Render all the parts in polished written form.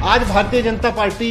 आज भारतीय जनता पार्टी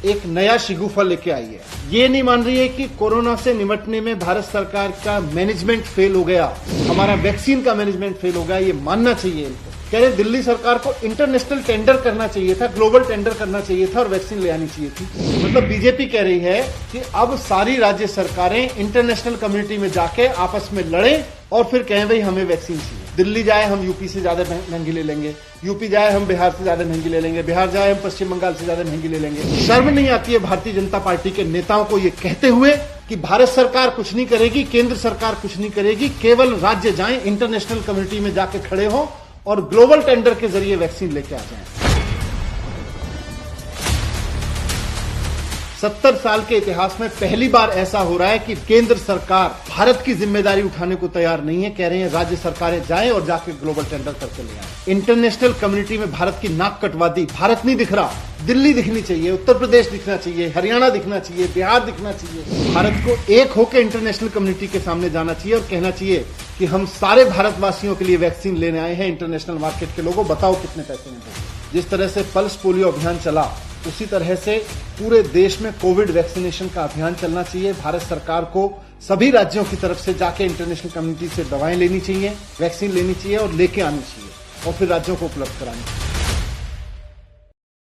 एक नया शिगुफा लेके आई है। ये नहीं मान रही है कि कोरोना से निपटने में भारत सरकार का मैनेजमेंट फेल हो गया, हमारा वैक्सीन का मैनेजमेंट फेल हो गया। ये मानना चाहिए इनको। कह रहे दिल्ली सरकार को इंटरनेशनल टेंडर करना चाहिए था, ग्लोबल टेंडर करना चाहिए था और वैक्सीन ले आनी चाहिए थी। मतलब बीजेपी कह रही है कि अब सारी राज्य सरकारें इंटरनेशनल कम्युनिटी में जाके आपस में लड़ें और फिर कहें भाई हमें वैक्सीन चाहिए। दिल्ली जाए हम यूपी से ज्यादा महंगी ले लेंगे, यूपी जाए हम बिहार से ज्यादा महंगी ले लेंगे, बिहार जाए हम पश्चिम बंगाल से ज्यादा महंगी ले लेंगे। शर्म नहीं आती है भारतीय जनता पार्टी के नेताओं को ये कहते हुए कि भारत सरकार कुछ नहीं करेगी, केंद्र सरकार कुछ नहीं करेगी, केवल राज्य जाएं, इंटरनेशनल कम्युनिटी में जाके खड़े हों और ग्लोबल टेंडर के जरिए वैक्सीन लेके आ जाएं। 70 साल के इतिहास में पहली बार ऐसा हो रहा है कि केंद्र सरकार भारत की जिम्मेदारी उठाने को तैयार नहीं है। कह रहे हैं राज्य सरकारें जाएं और जाके ग्लोबल टेंडर करके ले आए। इंटरनेशनल कम्युनिटी में भारत की नाक कटवा दी। भारत नहीं दिख रहा, दिल्ली दिखनी चाहिए, उत्तर प्रदेश दिखना चाहिए, हरियाणा दिखना चाहिए, बिहार दिखना चाहिए। भारत को एक होकर इंटरनेशनल कम्युनिटी के सामने जाना चाहिए और कहना चाहिए कि हम सारे भारतवासियों के लिए वैक्सीन लेने आए हैं। इंटरनेशनल मार्केट के लोगों बताओ कितने पैसे में। जिस तरह से पल्स पोलियो अभियान चला उसी तरह से पूरे देश में कोविड वैक्सीनेशन का अभियान चलना चाहिए। भारत सरकार को सभी राज्यों की तरफ से जाके इंटरनेशनल कम्युनिटी से दवाएं लेनी चाहिए, वैक्सीन लेनी चाहिए और लेके आनी चाहिए और फिर राज्यों को उपलब्ध करानी चाहिए।